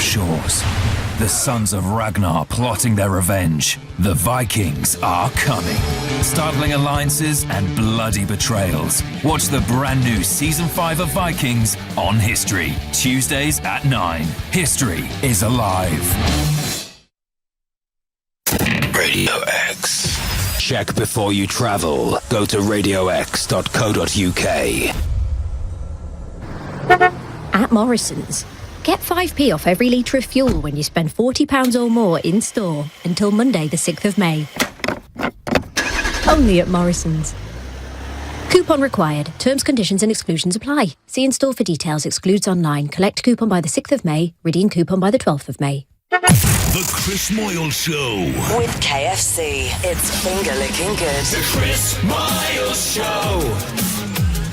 shores. The sons of Ragnar plotting their revenge. The Vikings are coming. Startling alliances and bloody betrayals. Watch the brand new Season 5 of Vikings on History. Tuesdays at 9. History is alive. Radio X. Check before you travel. Go to radiox.co.uk. At Morrison's, get 5p off every litre of fuel when you spend £40 or more in store until Monday the 6th of May. Only at Morrison's. Coupon required. Terms, conditions and exclusions apply. See in store for details. Excludes online. Collect coupon by the 6th of May. Redeem coupon by the 12th of May. The Chris Moyle Show. With KFC. It's finger licking good. The Chris Moyle Show.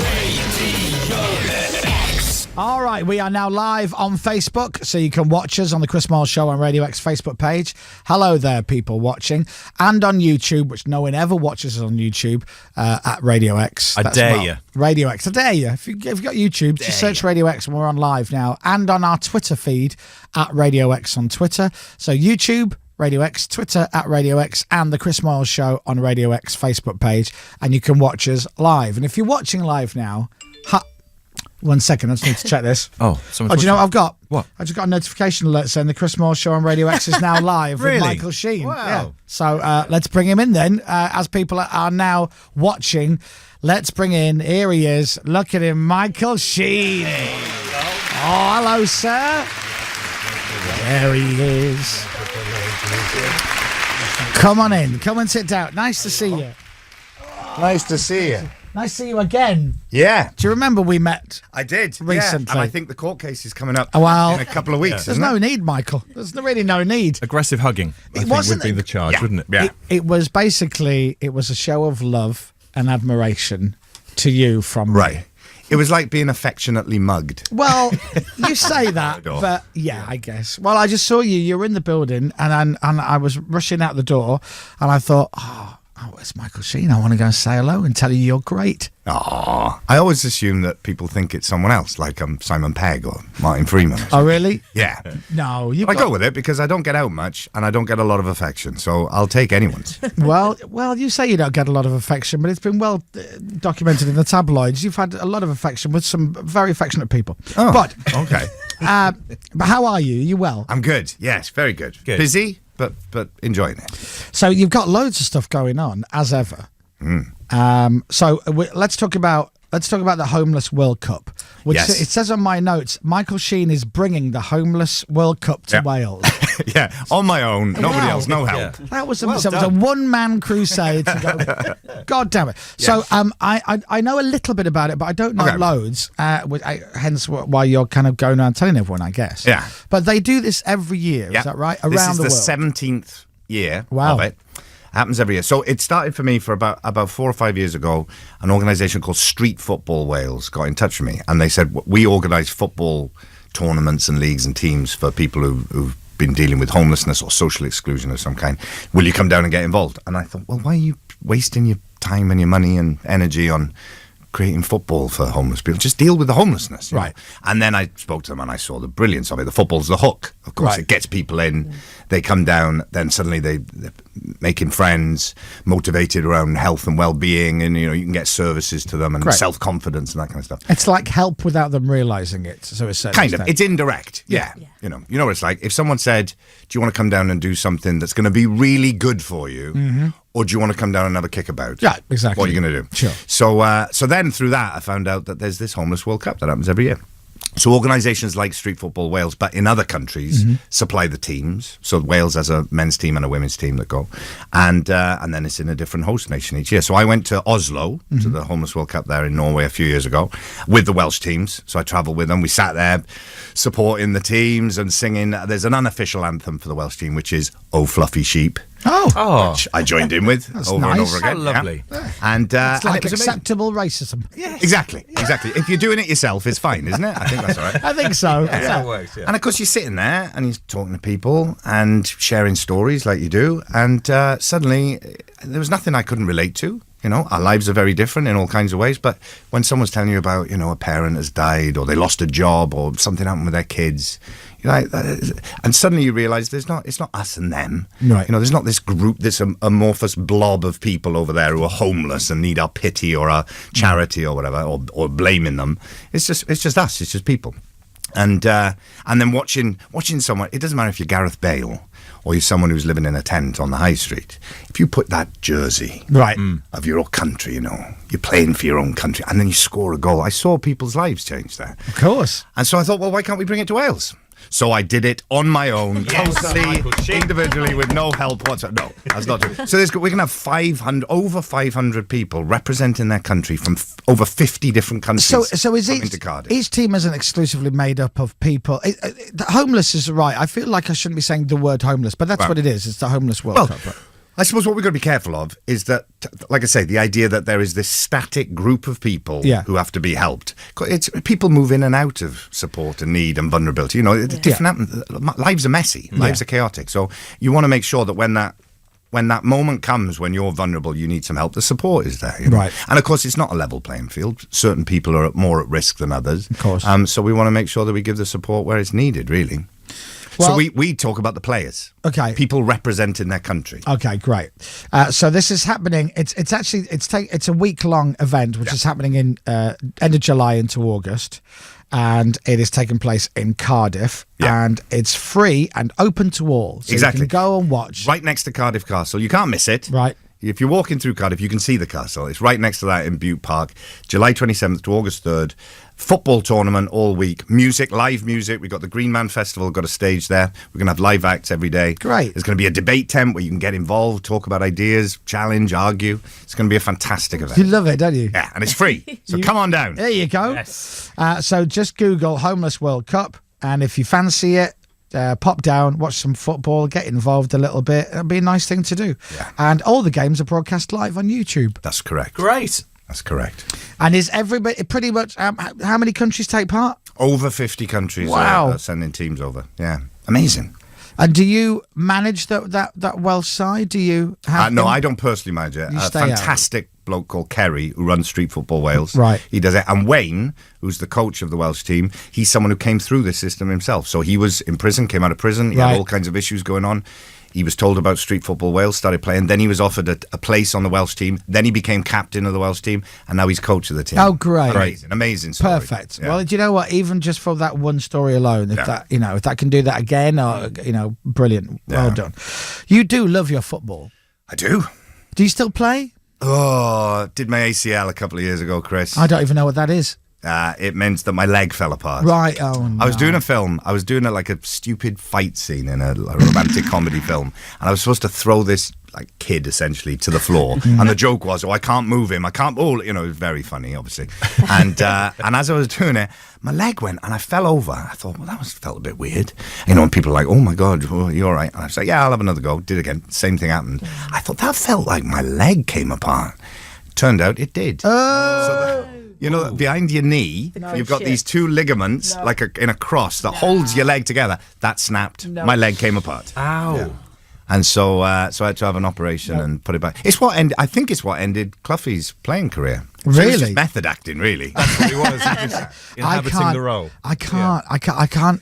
Radio X. All right, we are now live on Facebook, so you can watch us on the Chris Moyle Show on Radio X Facebook page. Hello there, people watching. And on YouTube, which no one ever watches us on YouTube, at Radio X. I dare you. Radio X, I dare you. If you've got YouTube, just search Radio X and we're on live now. And on our Twitter feed, at Radio X on Twitter. So YouTube, Radio X, Twitter at Radio X, and the Chris Moyle Show on Radio X Facebook page. And you can watch us live. And if you're watching live now... 1 second, I just need to check this. Do you know what I've got? What? I just got a notification alert saying the Chris Moore Show on Radio X is now live Really? with Michael Sheen. Wow. Yeah. So let's bring him in then. As people are now watching, let's bring in, here he is. Look at him, Michael Sheen. Oh, hello, sir. There he is. Come on in. Come and sit down. Nice to see you. Nice to see you. Nice to see you again. Yeah. Do you remember we met? I did. Recently. Yeah. And I think the court case is coming up Well, in a couple of weeks. There's isn't no it? need, Michael. There's really no need. Aggressive hugging, I think, wasn't would be the charge, Yeah. wouldn't it? Yeah. It was basically, it was a show of love and admiration to you from me. Right. It was like being affectionately mugged. Well, you say that, Door. but yeah, I guess. Well, I just saw you. You were in the building, and I was rushing out the door, and I thought, oh, it's Michael Sheen. I want to go and say hello and tell you you're great. Oh, I always assume that people think it's someone else, like Simon Pegg or Martin Freeman. Or Oh, really? yeah. No, you. I go with it because I don't get out much and I don't get a lot of affection, so I'll take anyone's. Well, you say you don't get a lot of affection, but it's been well documented in the tabloids. You've had a lot of affection with some very affectionate people. Oh, But okay. but how are you? Are you well? I'm good. Yes, very good. Good. Busy, but enjoying it. So you've got loads of stuff going on, as ever. So let's talk about the Homeless World Cup, which Yes. it says on my notes. Michael Sheen is bringing the Homeless World Cup to Yeah. Wales. Yeah, on my own, nobody Wow. else, no help. That was a, Well so it was a done. one-man crusade. To go, God damn it! So I know a little bit about it, but I don't know Okay. loads. Hence why you're kind of going around telling everyone, I guess. Yeah. But they do this every year. Yeah. Is that right? This Around is the the world. 17th year Wow. of it. Happens every year. So it started for me for about 4 or 5 years ago. An organisation called Street Football Wales got in touch with me, and they said, we organise football tournaments and leagues and teams for people who've been dealing with homelessness or social exclusion of some kind. Will you come down and get involved? And I thought, well, why are you wasting your time and your money and energy on creating football for homeless people? Just deal with the homelessness, you know? Right. And then I spoke to them and I saw the brilliance of it. The football's the hook, of course. Right. It gets people in, they come down, then suddenly they're making friends, motivated around health and well-being, and you can get services to them and Great. self-confidence and that kind of stuff. It's like help without them realising it. So it's Kind of. It's indirect. Yeah. You know what it's like. If someone said, do you want to come down and do something that's going to be really good for you? Or do you want to come down and have a kickabout? Yeah, exactly. What are you going to do? Sure. So then through that, I found out that there's this Homeless World Cup that happens every year. So organisations like Street Football Wales, but in other countries, supply the teams. So Wales has a men's team and a women's team that go. And then it's in a different host nation each year. So I went to Oslo, to the Homeless World Cup there in Norway a few years ago, with the Welsh teams. So I travelled with them. We sat there supporting the teams and singing. There's an unofficial anthem for the Welsh team, which is "Oh Fluffy Sheep." Oh, Which I joined in with over and nice. over again. Oh, lovely. Yeah. And, it's and like it was amazing. acceptable racism. Exactly. If you're doing it yourself, it's fine, isn't it? I think that's all right. I think so. That's how it works, yeah. And of course, you're sitting there and you're talking to people and sharing stories like you do. And suddenly, there was nothing I couldn't relate to. Our lives are very different in all kinds of ways. But when someone's telling you about, a parent has died or they lost a job or something happened with their kids, And suddenly you realise it's not us and them. Right. There's not this group, this amorphous blob of people over there who are homeless and need our pity or our charity or whatever, or blaming them. It's just us. It's just people. And then watching someone. It doesn't matter if you're Gareth Bale or you're someone who's living in a tent on the high street. If you put that jersey of your own country, you're playing for your own country, and then you score a goal. I saw people's lives change there. Of course. And so I thought, well, why can't we bring it to Wales? So I did it on my own, totally individually, with no help whatsoever. No, that's not true. So we're going to have over 500 people representing their country from over 50 different countries. So is each team isn't exclusively made up of people? The homeless is right. I feel like I shouldn't be saying the word homeless, but that's what it is. It's the Homeless World Cup. Right? I suppose what we've got to be careful of is that, like I say, the idea that there is this static group of people who have to be helped. People move in and out of support and need and vulnerability. Lives are messy. Lives are chaotic. So you want to make sure that when that moment comes when you're vulnerable, you need some help, the support is there. Right. And of course, it's not a level playing field. Certain people are more at risk than others. Of course. So we want to make sure that we give the support where it's needed, really. Well, so we talk about the players. Okay. People representing their country. Okay, great. So this is happening. It's a week-long event which is happening in end of July into August, and it is taking place in Cardiff, and it's free and open to all. So exactly. You can go and watch. Right next to Cardiff Castle. You can't miss it. Right. If you're walking through Cardiff, you can see the castle. It's right next to that in Butte Park. July 27th to August 3rd. Football tournament all week. Music, live music. We've got the Green Man Festival, got a stage there. We're going to have live acts every day. Great. There's going to be a debate tent where you can get involved, talk about ideas, challenge, argue. It's going to be a fantastic event. You love it, don't you? Yeah, and it's free. So come on down. There you go. Yes. So just Google Homeless World Cup, and if you fancy it, pop down, watch some football, get involved a little bit. It'll be a nice thing to do. Yeah. And all the games are broadcast live on YouTube. That's correct. Great. That's correct. And is everybody pretty much? How many countries take part? Over 50 countries are sending teams over. Yeah, amazing. And do you manage that Welsh side? Do you? No, I don't personally manage it. You A stay fantastic bloke called Kerry who runs Street Football Wales. Right. He does it. And Wayne, who's the coach of the Welsh team, he's someone who came through this system himself. So he was in prison, came out of prison. He had all kinds of issues going on. He was told about Street Football Wales, started playing. Then he was offered a place on the Welsh team. Then he became captain of the Welsh team, and now he's coach of the team. Oh, great! Amazing story. Perfect. Yeah. Well, do you know what? Even just for that one story alone, if that can do that again, or brilliant. Well done. You do love your football. I do. Do you still play? Oh, did my ACL a couple of years ago, Chris. I don't even know what that is. It meant that my leg fell apart. Right. Oh, no. I was doing a film. I was doing like a stupid fight scene in a romantic comedy film, and I was supposed to throw this kid essentially to the floor. And the joke was, I can't move him. I can't. It was very funny, obviously. And as I was doing it, my leg went and I fell over. I thought, well, felt a bit weird. And people are like, oh my God, you all right? And I was like, yeah, I'll have another go. Did it again. Same thing happened. I thought that felt like my leg came apart. Turned out it did. Oh. Behind your knee, you've got these two ligaments, in a cross that holds your leg together. That snapped. My leg came apart. Ow. Yeah. And so I had to have an operation and put it back. I think it's what ended Cloughie's playing career. So it was just method acting, really. That's what it was. Just inhabiting the role. I can't.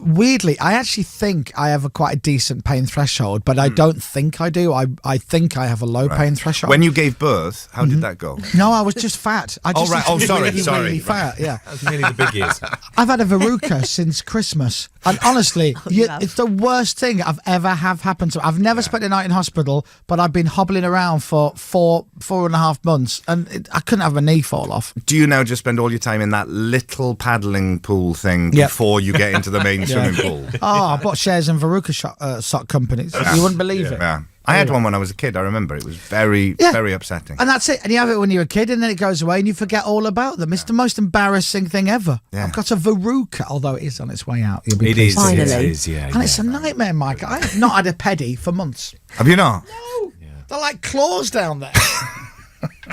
Weirdly, I actually think I have quite a decent pain threshold, but I don't think I do. I think I have a low pain threshold. When you gave birth, how did that go? No, I was just fat. I just really fat. Yeah, that was nearly the big ears. I've had a verruca since Christmas, and honestly, it's the worst thing I've ever happened to me. I've never spent a night in hospital, but I've been hobbling around for 4.5 months, and I couldn't have my knee fall off. Do you now just spend all your time in that little paddling pool thing before you get into the main swimming pool? Oh, I bought shares in verruca sock companies. You wouldn't believe it. Yeah. I had one when I was a kid, I remember. It was very, very upsetting. And that's it. And you have it when you're a kid, and then it goes away, and you forget all about them. It's the most embarrassing thing ever. Yeah. I've got a verruca, although it is on its way out. You'll be pleased. Finally. It is, yeah. And it's a nightmare, Mike. I have not had a pedi for months. Have you not? No. Yeah. They're like claws down there.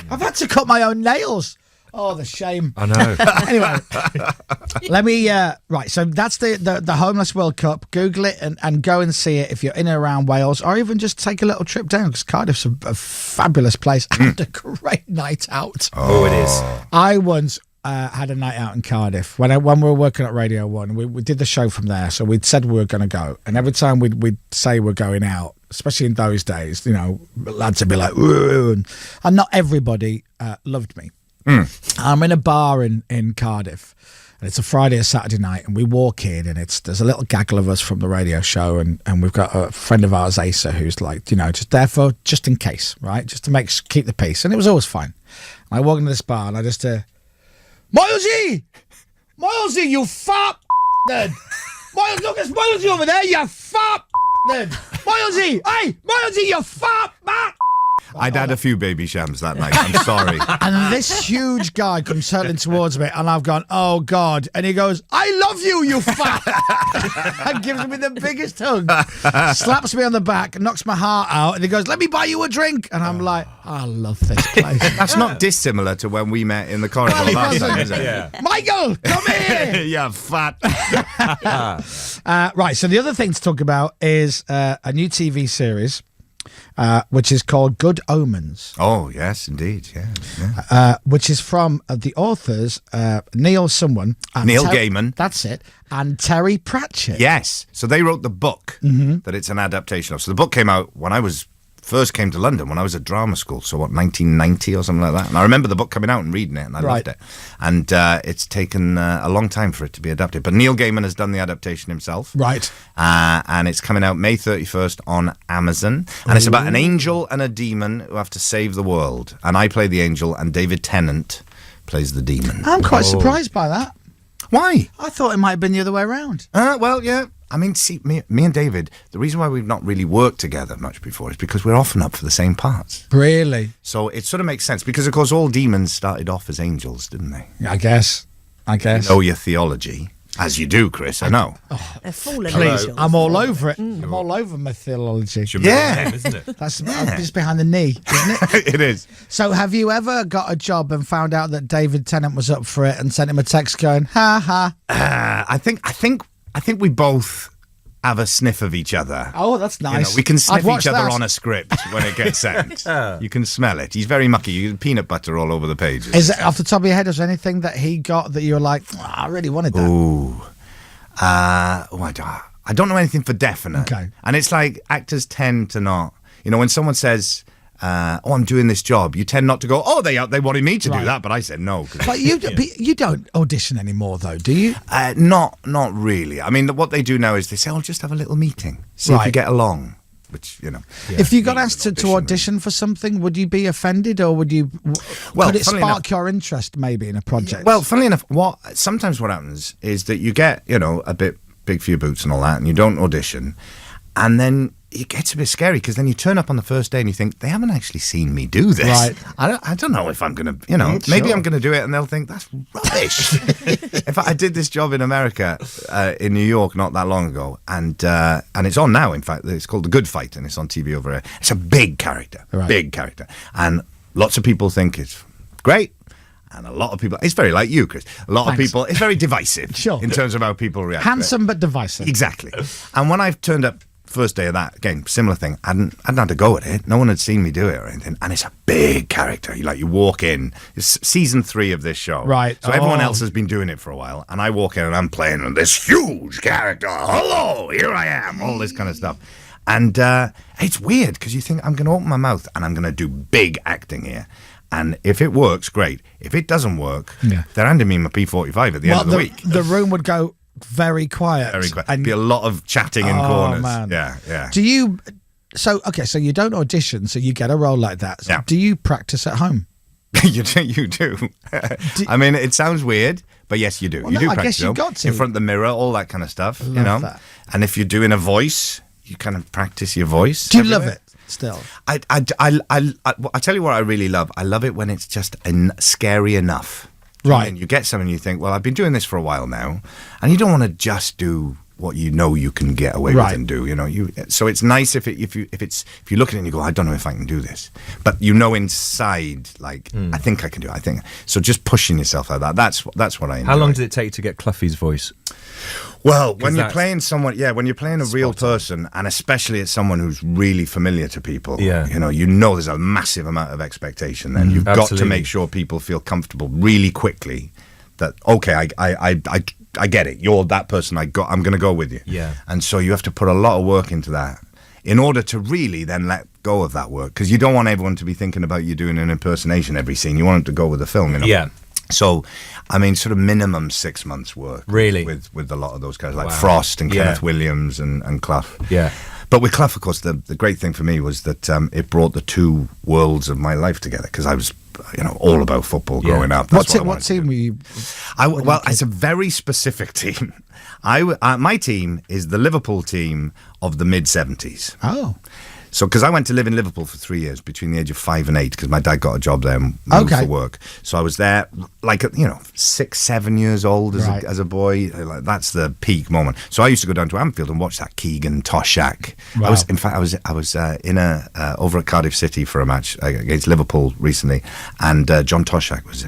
I've had to cut my own nails. Oh, the shame. I know. Anyway, let me, right, so that's the Homeless World Cup. Google it and go and see it if you're in and around Wales, or even just take a little trip down, because Cardiff's a fabulous place and a great night out. Oh, it is. I once had a night out in Cardiff when we were working at Radio 1. We did the show from there, so we'd said we were going to go. And every time we'd say we're going out, especially in those days, you know, lads would be like, "Ooh," and not everybody loved me. I'm in a bar in Cardiff, and it's a Friday or Saturday night, and we walk in, and there's a little gaggle of us from the radio show, and we've got a friend of ours, Asa, who's like, you know, just there for just in case, right, just to keep the peace, and it was always fine. And I walk into this bar, and I just Milesy, you fat then. Miles, look, it's Milesy over there, you fat then. Milesy, hey, Milesy, you fat man. I'd had a few baby shams that night. I'm sorry. And this huge guy comes hurtling towards me, and I've gone, oh, God. And he goes, I love you, you fat. And gives me the biggest hug. Slaps me on the back, knocks my heart out, and he goes, let me buy you a drink. And I'm like, I love this place. That's not dissimilar to when we met in the corridor last time, is it? Yeah. Michael, come here. Yeah, fat. Right, so the other thing to talk about is a new TV series. Which is called Good Omens. Oh, yes, indeed. Yeah. Which is from the authors Neil someone. And Neil Gaiman. That's it. And Terry Pratchett. Yes. So they wrote the book that it's an adaptation of. So the book came out when I first came to London, when I was at drama school. So 1990 or something like that. And I remember the book coming out and reading it, and I loved it. And it's taken a long time for it to be adapted. But Neil Gaiman has done the adaptation himself. Right. And it's coming out May 31st on Amazon. And it's about an angel and a demon who have to save the world. And I play the angel, and David Tennant plays the demon. I'm quite surprised by that. Why? I thought it might have been the other way around. Well, yeah. I mean, see, me and David, the reason why we've not really worked together much before is because we're often up for the same parts. Really? So it sort of makes sense because, of course, all demons started off as angels, didn't they? I guess. You know your theology. As you do, Chris, I know. They're fallen Please, angels. I'm all over it. I'm all over my theology. Should be Yeah. name, isn't it? That's just behind the knee, isn't it? It is. So have you ever got a job and found out that David Tennant was up for it and sent him a text going, ha ha? I think we both have a sniff of each other. Oh, that's You know, nice. we can sniff I'd watch each other that. on a script when it gets sent. You can smell it. He's very mucky. You peanut butter all over the pages. Is it off the top of your head? Is there anything that he got that you were like, oh, I really wanted that? Ooh. I don't know anything for definite. Okay. And it's like actors tend to not, you know, when someone says, I'm doing this job, you tend not to go, oh, they wanted me to do that, but I said no. But you don't audition anymore, though, do you? Not really. I mean, what they do now is they say, just have a little meeting, see if you get along. Which, you know. If you got asked to audition for something, would you be offended, or would you? Could it spark your interest maybe in a project? Well, funnily enough, sometimes what happens is that you get, you know, a bit big for your boots and all that, and you don't audition, and then it gets a bit scary because then you turn up on the first day and you think they haven't actually seen me do this. Right. I don't know if I'm gonna, you know, maybe I'm gonna do it, and they'll think that's rubbish. In fact, I did this job in America, in New York, not that long ago, and it's on now. In fact, it's called The Good Fight, and it's on TV over here. It's a big character, and lots of people think it's great. And a lot of people, it's very like you, Chris. A lot of people, it's very divisive in terms of how people react. Handsome but divisive. Exactly. And when I've turned up first day of that, again, similar thing, I hadn't had to go at it. No one had seen me do it or anything. And it's a big character. You walk in, it's season 3 of this show. Right. So everyone else has been doing it for a while. And I walk in and I'm playing this huge character. Hello, here I am. All this kind of stuff. And it's weird because you think I'm going to open my mouth and I'm going to do big acting here. And if it works, great. If it doesn't work, they're handing me my P45 at the end of the week. The room would go very quiet. Very quiet. And be a lot of chatting in corners. Man. Yeah. Do you? So you don't audition, so you get a role like that. So do you practice at home? You do. I mean, it sounds weird, but yes, you do. Well, you do I practice guess you've got to. in front of the mirror, all that kind of stuff. You know, that. And if you're doing a voice, you kind of practice your voice. Do you love it still? I tell you what I really love. I love it when it's just scary enough. Right. And you get something and you think, well, I've been doing this for a while now, and you don't want to just do what you know you can get away with and do. You know, so it's nice if you look at it and you go, I don't know if I can do this, but you know inside, like I think I can do it. I think so. Just pushing yourself like that. That's what I enjoy. How long did it take to get Cluffy's voice? Well, when you're playing someone, when you're playing a real person, and especially it's someone who's really familiar to people, you know there's a massive amount of expectation. Then you've got to make sure people feel comfortable really quickly that okay, I get it. You're that person. I'm going to go with you. Yeah. And so you have to put a lot of work into that in order to really then let go of that work, because you don't want everyone to be thinking about you doing an impersonation every scene. You want them to go with the film, you know. Yeah. So, I mean, sort of minimum 6 months work. Really? With a lot of those guys, like Wow. Frost and Yeah. Kenneth Williams and Clough. Yeah. But with Clough, of course, the great thing for me was that it brought the two worlds of my life together, because I was, all about football growing up. That's What team were you? Well, it's a very specific team. My team is the Liverpool team of the mid-70s. Oh. So, because I went to live in Liverpool for 3 years, between the age of 5 and 8, because my dad got a job there and moved for work. So I was there, 6, 7 years old as a boy. Like, that's the peak moment. So I used to go down to Anfield and watch that Keegan Toshak. Wow. I was in over at Cardiff City for a match against Liverpool recently, and John Toshak was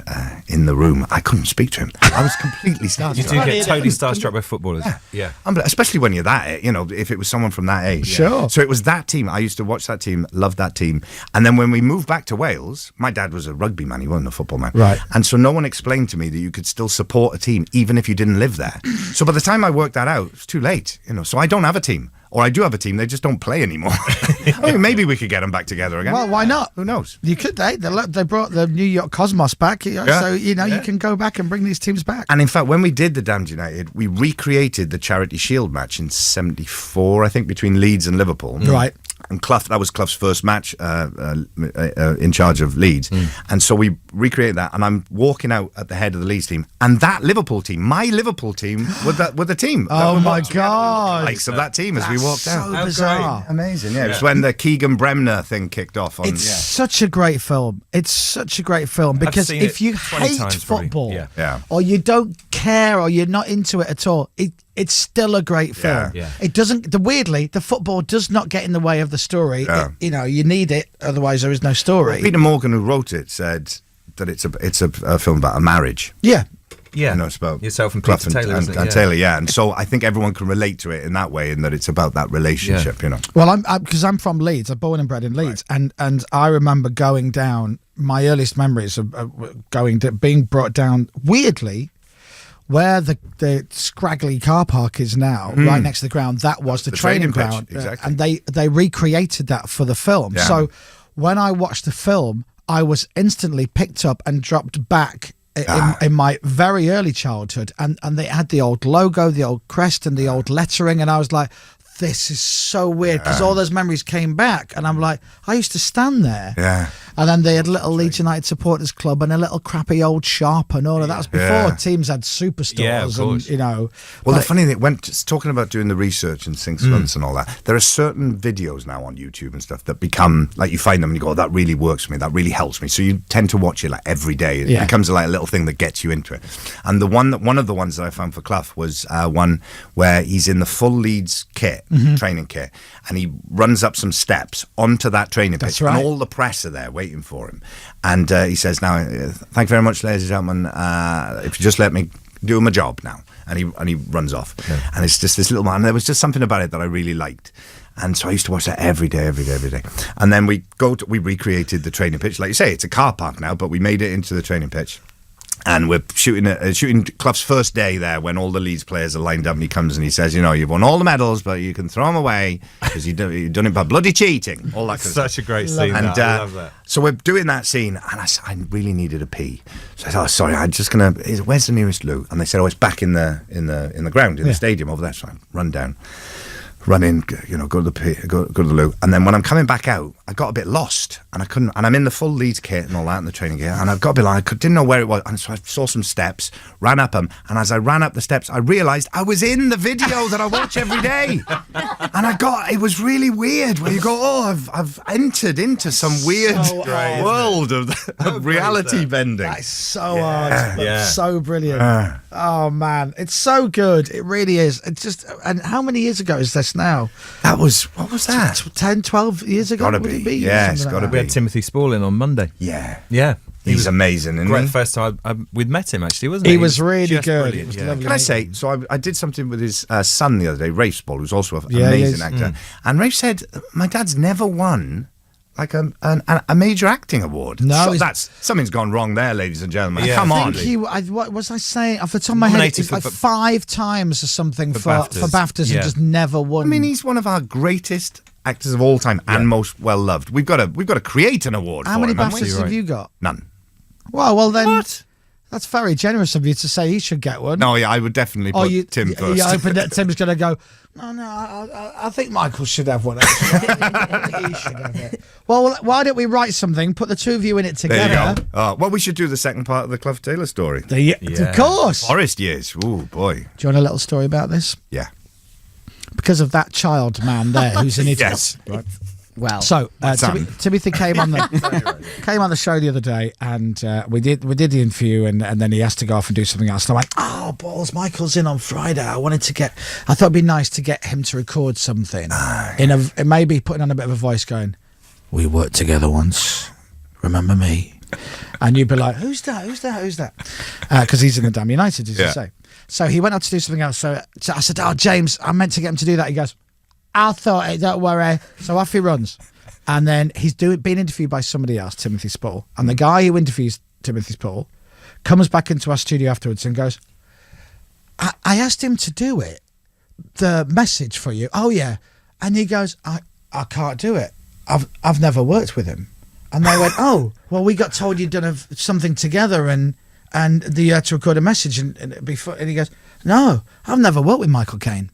in the room. I couldn't speak to him. I was completely starstruck. You do get totally starstruck by footballers. Yeah. Especially when you're that, if it was someone from that age. Sure. So it was that team. I used to watch that team, love that team. And then when we moved back to Wales, my dad was a rugby man, he wasn't a football man. Right. And so no one explained to me that you could still support a team even if you didn't live there. So by the time I worked that out, it was too late. So I don't have a team. Or I do have a team, they just don't play anymore. I mean, maybe we could get them back together again. Well, why not? Who knows? You could. They brought the New York Cosmos back, so you can go back and bring these teams back. And in fact, when we did the Damned United, we recreated the Charity Shield match in '74, I think, between Leeds and Liverpool. Right. And Clough, that was Clough's first match in charge of Leeds. And so we recreated that, and I'm walking out at the head of the Leeds team, and that Liverpool team, my Liverpool team, were the team. Oh my The God. likes of that team as we walked out. So bizarre. Amazing, yeah. It was when the Keegan Bremner thing kicked off. It's such a great film. It's such a great film because seen if it you 20 hate times probably. football Yeah. or you don't care or you're not into it at all, it's still a great film. Yeah. It doesn't. Weirdly, the football does not get in the way of the story. Yeah. You need it, otherwise there is no story. Peter Morgan, who wrote it, said that it's a film about a marriage. Yeah. Yeah. It's about yourself and Clough Peter Taylor, isn't it? and Taylor, yeah. And so I think everyone can relate to it in that way, in that it's about that relationship, Well, because I'm from Leeds. I'm born and bred in Leeds, and I remember going down. My earliest memories of being brought down weirdly. Where the scraggly car park is now, right next to the ground, that was the training ground. pitch, exactly. And they recreated that for the film. Yeah. So when I watched the film, I was instantly picked up and dropped back in my very early childhood. And they had the old logo, the old crest, and the old lettering. And I was like, this is so weird, because all those memories came back. And I'm like, I used to stand there. Yeah. And then they had little Leeds United supporters club and a little crappy old shop and all of that. Was before teams had superstores. Yeah, of course. And, Well, the funny thing, just talking about doing the research and 6 months and all that, there are certain videos now on YouTube and stuff that become, like, you find them and you go, oh, that really works for me, that really helps me. So you tend to watch it like every day. It becomes like a little thing that gets you into it. And one of the ones that I found for Clough was one where he's in the full Leeds kit, training kit, and he runs up some steps onto that training pitch. That's right. And all the press are there waiting for him. And he says, now, thank you very much, ladies and gentlemen. If you just let me do my job now. And he runs off. Yeah. And it's just this little man. There was just something about it that I really liked. And so I used to watch that every day. And then we recreated the training pitch. Like you say, it's a car park now, but we made it into the training pitch. And we're shooting Clough's first day there, when all the Leeds players are lined up, and he comes and he says, you've won all the medals, but you can throw them away because you've done it by bloody cheating. All that kind of stuff. Such a great scene. And I love that. so we're doing that scene, and I really needed a pee. So I said, sorry, I'm just gonna. Where's the nearest loo? And they said, it's back in the ground in the stadium over there. So I run down. Run in, go to the loo, and then when I'm coming back out, I got a bit lost, and I couldn't. And I'm in the full Leeds kit and all that, and the training gear, and I've got a bit like didn't know where it was, and so I saw some steps, ran up them, and as I ran up the steps, I realised I was in the video that I watch every day, and it was really weird where you go, I've entered into some weird world of reality bending. That's so hard. Yeah. So brilliant. Oh man, it's so good. It really is. It's just. And how many years ago is this now? What was that? 10, 12 years ago? Gotta would be. it be? Yeah, it's gotta be. We had Timothy Spaulding on Monday. Yeah. He's amazing, isn't great he? first time we'd met him, actually, wasn't he? He was really just good. brilliant, It was yeah. lovely. Can I say, so I did something with his son the other day, Rafe Spall, who's also an Yeah, he amazing is. actor. And Rafe said, my dad's never won like a major acting award. No, So that's something's gone wrong there, ladies and gentlemen. Yeah. Come I on. think what was I saying? Off the top of my head, Nominated it's like for 5 times or something for BAFTAs. BAFTAs Yeah. and just never won. I mean, he's one of our greatest actors of all time and most well loved. We've got to create an award. How for many him, haven't we? BAFTAs have you got? None. Well, then What? that's very generous of you to say he should get one. No, yeah, I would definitely put Tim first. You hoping that Tim's going to go, no, I think Michael should have one. Actually. He should have it. Well, why don't we write something, put the two of you in it There together? you go. Oh, well, we should do the second part of the Clough Taylor story. Of course. Forest years. Ooh, boy. Do you want a little story about this? Yeah. Because of that child man there who's in Italy. Yes. Right. Well, So son. Timothy came on the show the other day, and we did the interview, and then he has to go off and do something else. And I went, oh balls, Michael's in on Friday. I thought it'd be nice to get him to record something maybe putting on a bit of a voice, going, "We worked together once. Remember me?" And you'd be like, "Who's that?" Because he's in the damn United, as you say. So he went out to do something else. So I said, "Oh, James, I meant to get him to do that." He goes, I thought it, don't worry. So off he runs. And then he's being interviewed by somebody else, Timothy Spall. And the guy who interviews Timothy Spall comes back into our studio afterwards and goes, I asked him to do it, the message for you. Oh, yeah. And he goes, I can't do it. I've never worked with him. And they went, oh, well, we got told you'd done something together and you had to record a message. And he goes, no, I've never worked with Michael Caine.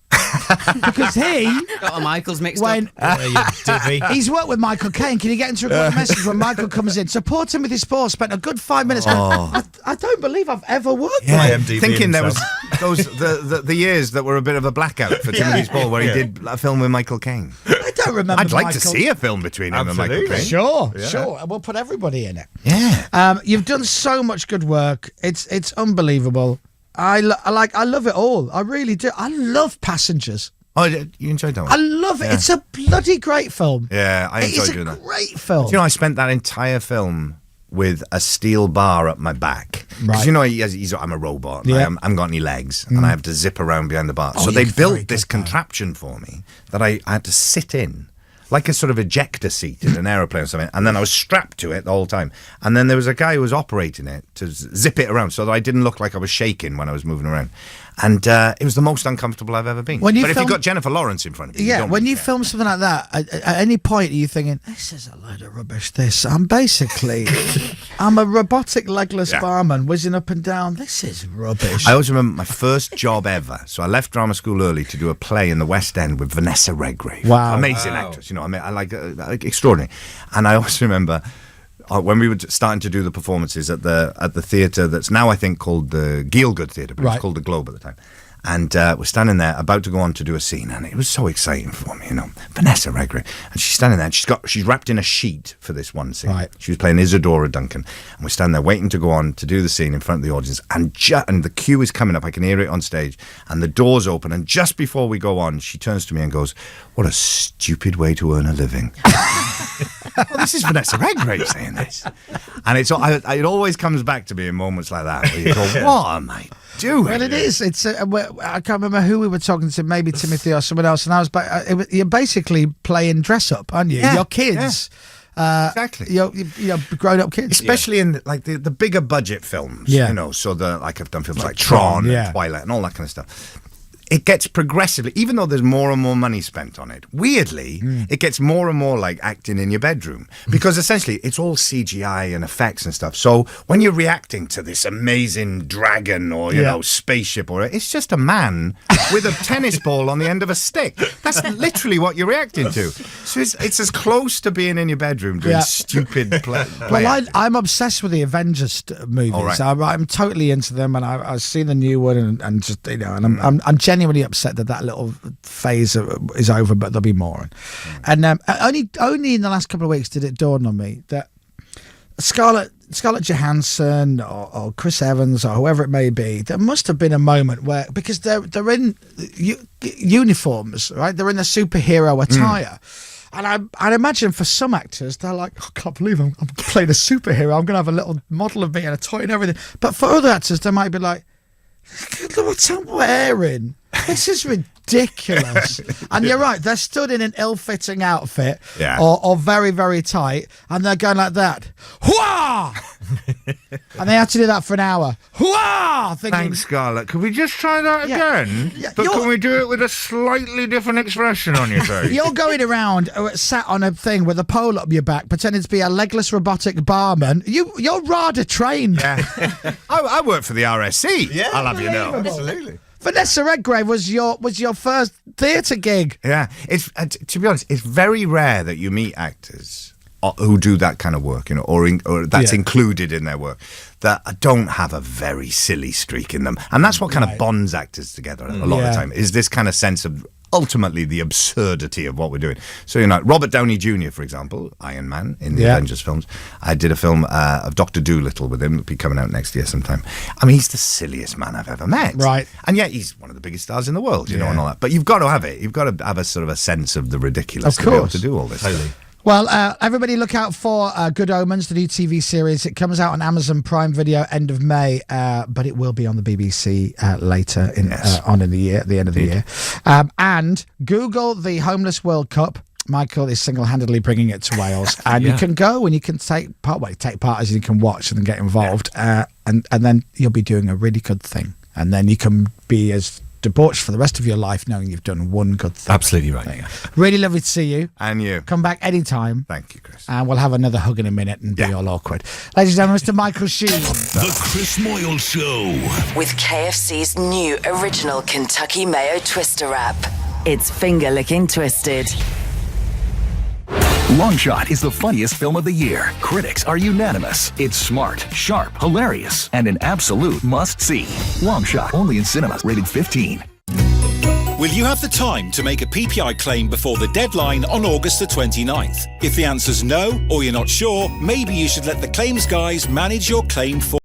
Because he got the Michaels mixed when up. he's worked with Michael Caine. Can you get him to record a message when Michael comes in? So poor Timothy Spall spent a good 5 minutes. I don't believe I've ever worked with him. IMDb Thinking there was himself. the years that were a bit of a blackout for Timothy Spall, where he did a film with Michael Caine. I don't remember. I'd like Michael. to see a film between him and Michael Caine. Sure. We'll put everybody in it. Yeah. You've done so much good work. It's unbelievable. I love it all. I really do. I love Passengers. Oh, you enjoyed that one? I love it. It's a bloody great film. Yeah, I enjoyed It's doing a that. great film. Do you know, I spent that entire film with a steel bar up my back. Right. Because, you know, I'm a robot. And Yeah. I haven't got any legs. And I have to zip around behind the bar. Oh, So they you're very built this good, man. contraption for me that I had to sit in, like a sort of ejector seat in an aeroplane or something. And then I was strapped to it the whole time. And then there was a guy who was operating it to zip it around so that I didn't look like I was shaking when I was moving around. And it was the most uncomfortable I've ever been. When you but if film- you've got Jennifer Lawrence in front of you, Yeah, don't when really you care. film something like that, at any point are you thinking, this is a load of rubbish, this. I'm a robotic legless Yeah. barman whizzing up and down. This is rubbish. I always remember my first job ever. So I left drama school early to do a play in the West End with Vanessa Redgrave. Wow. Amazing actress, you know, I like extraordinary. And I also remember when we were starting to do the performances at the theatre that's now I think called the Gielgud Theatre, but it Right. was called the Globe at the time. And we're standing there about to go on to do a scene, and it was so exciting for me, you know. Vanessa Redgrave, and she's standing there, and she's wrapped in a sheet for this one scene. Right. She was playing Isadora Duncan, and we're standing there waiting to go on to do the scene in front of the audience, and the cue is coming up. I can hear it on stage, and the doors open, and just before we go on, she turns to me and goes, "What a stupid way to earn a living." Well, this is Vanessa Redgrave saying this, and it always comes back to me in moments like that where you go, "What am I doing?" Well, it is. It's. I can't remember who we were talking to. Maybe Timothy or someone else. And I was. You're basically playing dress up, aren't you? Yeah, Your kids. Exactly. You're grown up kids. Especially in like the bigger budget films, Yeah. you know. So I've done films like Tron, yeah. and Twilight, and all that kind of stuff. It gets progressively, even though there's more and more money spent on it, weirdly, it gets more and more like acting in your bedroom. Because essentially, it's all CGI and effects and stuff. So when you're reacting to this amazing dragon or, you know, spaceship, or it's just a man with a tennis ball on the end of a stick. That's literally what you're reacting to. So it's as close to being in your bedroom doing Yeah. stupid play. Well, I'm obsessed with the Avengers movies. All right. I'm totally into them, and I've seen the new one, and just you know, and I'm genuinely upset that little phase is over, but there'll be more. And only in the last couple of weeks did it dawn on me that Scarlett Johansson or Chris Evans or whoever it may be, there must have been a moment where, because they're in uniforms, right? They're in the superhero attire. And I imagine for some actors, they're like, I can't believe I'm playing a superhero. I'm going to have a little model of me and a toy and everything. But for other actors, they might be like, look what I'm wearing. This is ridiculous. ridiculous. And you're right, they're stood in an ill-fitting outfit Yeah. or very, very tight, and they're going like that. Hwah! And they have to do that for an hour. Hwah! Thinking, Thanks, Scarlett. Could we just try that Yeah. again? Yeah, But you're- can we do it with a slightly different expression on your face? You're going around sat on a thing with a pole up your back, pretending to be a legless robotic barman. You're rather trained. I work for the RSC. Yeah, I'll have you know. Absolutely. Vanessa Redgrave was your first theatre gig. Yeah, it's to be honest, it's very rare that you meet actors who do that kind of work, or that's Yeah. included in their work, that don't have a very silly streak in them, and that's what kind of bonds actors together a lot of Yeah. the time. Is this kind of sense of ultimately the absurdity of what we're doing. So, Robert Downey Jr., for example, Iron Man in the Avengers films. I did a film of Dr. Dolittle with him. It'll be coming out next year sometime. I mean, he's the silliest man I've ever met. Right. And yet he's one of the biggest stars in the world, and all that. But you've got to have it. You've got to have a sort of a sense of the ridiculous Of to be able course. to do all this. Totally. Well, everybody look out for Good Omens, the new TV series. It comes out on Amazon Prime Video end of May, but it will be on the BBC later on in the year, at the end of the year. And Google the Homeless World Cup. Michael is single-handedly bringing it to Wales, and you can go and you can take part. Well, take part as you can watch and then get involved, and then you'll be doing a really good thing, and then you can be as debauched for the rest of your life knowing you've done one good thing. Absolutely right. There you go. Really lovely to see you. And you. Come back anytime. Thank you, Chris. And we'll have another hug in a minute and be all awkward. Ladies and gentlemen, Mr. Michael Sheen. The Chris Moyle Show. With KFC's new original Kentucky Mayo Twister wrap. It's finger-licking twisted. Long Shot is the funniest film of the year. Critics are unanimous. It's smart, sharp, hilarious, and an absolute must-see. Long Shot, only in cinemas, rated 15. Will you have the time to make a PPI claim before the deadline on August the 29th? If the answer's no, or you're not sure, maybe you should let the claims guys manage your claim for